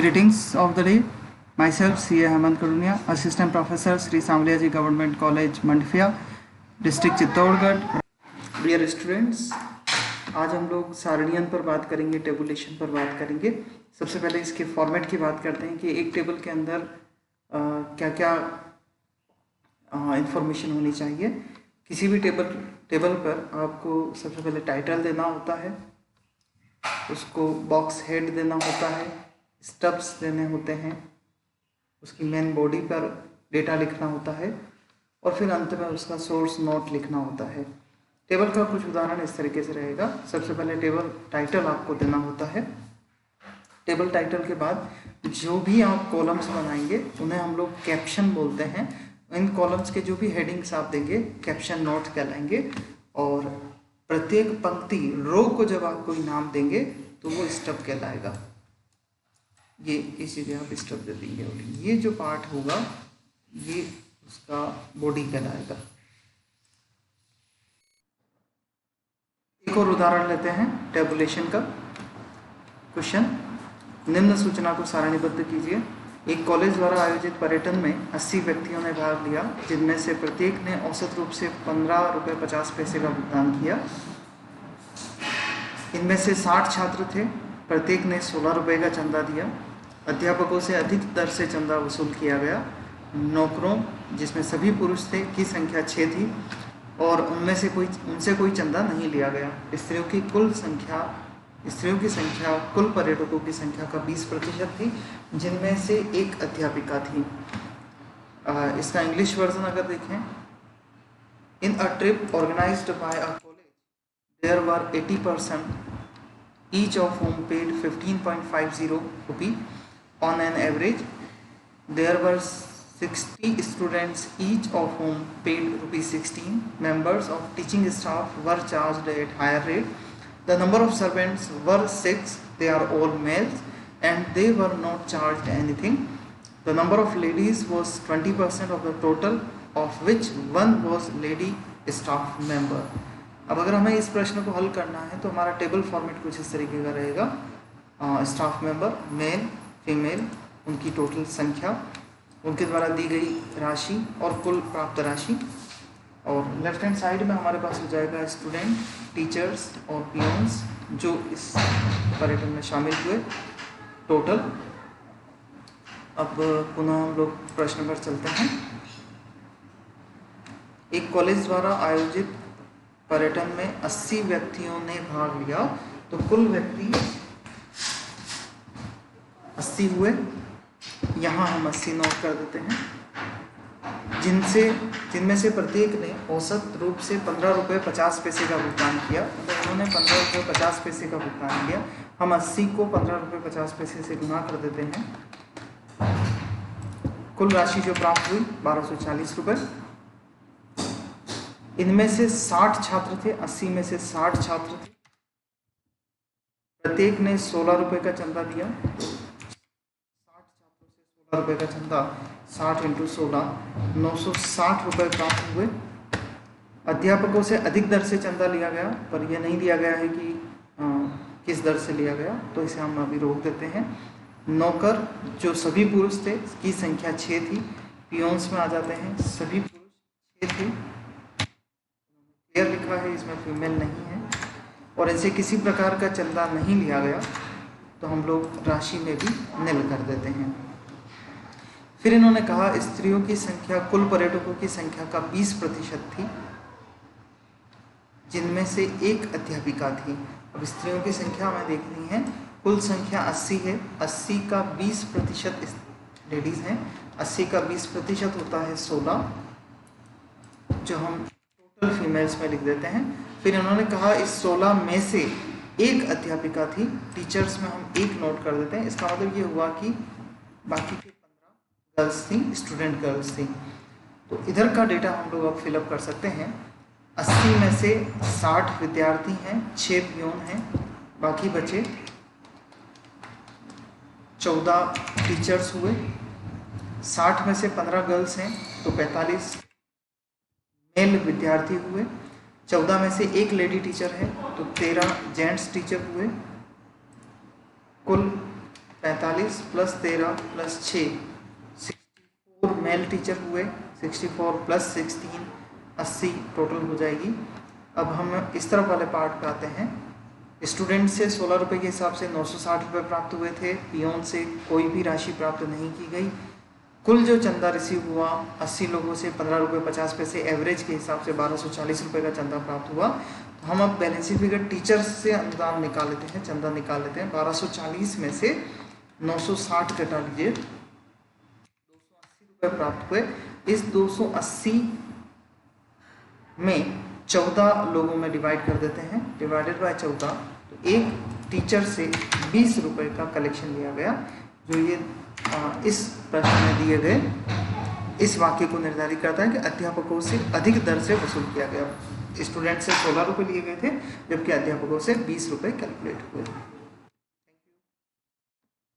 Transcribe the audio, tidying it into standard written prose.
Greetings of the day. Myself, C.A. Hemant Karunia, Assistant Professor, Sri Samliaji Government College, Mandfia, District Chittorgarh. Dear students, आज हम लोग सारणियन पर बात करेंगे, टेबुलेशन पर बात करेंगे. सबसे पहले इसके फॉर्मेट की बात करते हैं कि एक टेबल के अंदर क्या क्या इंफॉर्मेशन होनी चाहिए. किसी भी टेबल पर आपको सबसे पहले टाइटल देना होता है, उसको बॉक्स हेड देना होता है, स्टब्स देने होते हैं, उसकी मेन बॉडी पर डेटा लिखना होता है और फिर अंत में उसका सोर्स नोट लिखना होता है. टेबल का कुछ उदाहरण इस तरीके से रहेगा. सबसे पहले टेबल टाइटल आपको देना होता है. टेबल टाइटल के बाद जो भी आप कॉलम्स बनाएंगे उन्हें हम लोग कैप्शन बोलते हैं. इन कॉलम्स के जो भी हेडिंग्स आप देंगे कैप्शन नोट कहलाएंगे. और प्रत्येक पंक्ति रो को जब आप कोई नाम देंगे तो वो स्टब कहलाएगा. ये इस जगह आप स्टब दे देंगे और ये जो पार्ट होगा ये उसका बॉडी कहलाएगा. एक और उदाहरण लेते हैं टेबुलेशन का. क्वेश्चन, निम्न सूचना को सारणीबद्ध कीजिए. एक कॉलेज द्वारा आयोजित पर्यटन में 80 व्यक्तियों ने भाग लिया, जिनमें से प्रत्येक ने औसत रूप से 15 रुपये 50 पैसे का भुगतान किया. इनमें से 60 छात्र थे, प्रत्येक ने 16 रुपये का चंदा दिया. अध्यापकों से अधिक दर से चंदा वसूल किया गया. नौकरों, जिसमें सभी पुरुष थे, की संख्या 6 थी और उनसे कोई चंदा नहीं लिया गया. स्त्रियों की संख्या कुल पर्यटकों की संख्या का 20% थी, जिनमें से एक अध्यापिका थी. इसका इंग्लिश वर्जन अगर देखें, in a trip organized by a college there were 80%, each of whom paid 15.50 rupee on an average. There were 60 students, each of whom paid rupees 16. Members of teaching staff were charged at higher rate. The number of servants were 6. They are all males and they were not charged anything. The number of ladies was 20% of the total, of which one was lady staff member. अब अगर हमें इस प्रश्न को हल करना है तो हमारा टेबल फॉर्मेट कुछ इस तरीके का रहेगा. स्टाफ मेंबर, मेल, फीमेल, उनकी टोटल संख्या, उनके द्वारा दी गई राशि और कुल प्राप्त राशि. और लेफ्ट हैंड साइड में हमारे पास हो जाएगा स्टूडेंट, टीचर्स और पियोन्स जो इस पर्यटन में शामिल हुए, टोटल. अब पुनः हम लोग प्रश्न पर चलते हैं. एक कॉलेज द्वारा आयोजित पर्यटन में 80 व्यक्तियों ने भाग लिया, तो कुल व्यक्ति 80 हुए. यहाँ हम 80 नोट कर देते हैं. जिनमें से प्रत्येक ने औसत रूप से 15 रुपये 50 पैसे का भुगतान किया. मतलब उन्होंने 15 रुपये 50 पैसे का भुगतान किया. हम 80 को 15 रुपये 50 पैसे से गुना कर देते हैं. कुल राशि जो प्राप्त हुई 1240 रुपये. इनमें से 60 छात्र थे, 80 में से 60 छात्र थे. प्रत्येक ने 16 रुपये का चंदा दिया. 60 छात्रों से 16 रुपये का चंदा, 60 × 16, 960 रुपये प्राप्त हुए. अध्यापकों से अधिक दर से चंदा लिया गया, पर यह नहीं दिया गया है कि किस दर से लिया गया, तो इसे हम अभी रोक देते हैं. नौकर, जो सभी पुरुष थे, की संख्या 6 थी. पियोन्स में आ जाते हैं, सभी पुरुष 6 थे. क्लियर लिखा है, इसमें फीमेल नहीं है. और इनसे किसी प्रकार का चंदा नहीं लिया गया, तो हम लोग राशि में भी निल कर देते हैं. फिर इन्होंने कहा स्त्रियों की संख्या कुल पर्यटकों की संख्या का 20% थी, जिनमें से एक अध्यापिका थी. अब स्त्रियों की संख्या हमें देखनी है. कुल संख्या 80 है, 80 का 20% लेडीज़ हैं. 80 का 20% होता है 16, जो हम टोटल फीमेल्स में लिख देते हैं. फिर इन्होंने कहा इस 16 में से एक अध्यापिका थी. टीचर्स में हम 1 नोट कर देते हैं. इसका मतलब ये हुआ कि बाकी के 15 गर्ल्स थी, स्टूडेंट गर्ल्स थी. तो इधर का डेटा हम लोग अब फिलअप कर सकते हैं. 80 में से 60 विद्यार्थी हैं, 6 पियोन हैं, बाकी बचे 14 टीचर्स हुए. 60 में से 15 गर्ल्स हैं, तो 45 मेल विद्यार्थी हुए. 14 में से एक लेडी टीचर है, तो 13 जेंट्स टीचर हुए. कुल 45 प्लस 13 प्लस 6, 64 मेल टीचर हुए, 64 प्लस 16 80 टोटल हो जाएगी। अब हम इस तरफ वाले पार्ट पे आते हैं। स्टूडेंट से 16 रुपये के हिसाब से 960 रुपये प्राप्त हुए थे। पियोन से कोई भी राशि प्राप्त नहीं की गई। कुल जो चंदा रिसीव हुआ 80 लोगों से 15 रुपये 50 पैसे एवरेज के हिसाब से 1240 रुपये का चंदा प्राप्त हुआ। तो हम अब बैलेंस शीट फिगर टीचर्स से अनुदान निकाल लेते हैं, चंदा निकाल लेते हैं। 1240 में से 960 घटा लीजिए, 280 रुपये प्राप्त हुए। इस 280 में 14 लोगों में डिवाइड कर देते हैं, डिवाइडेड बाय 14। तो एक टीचर से 20 रुपये का कलेक्शन लिया गया, जो ये इस प्रश्न में दिए गए इस वाक्य को निर्धारित करता है कि अध्यापकों से अधिक दर से वसूल किया गया। स्टूडेंट से 16 रुपये लिए गए थे, जबकि अध्यापकों से 20 रुपये कैलकुलेट हुए।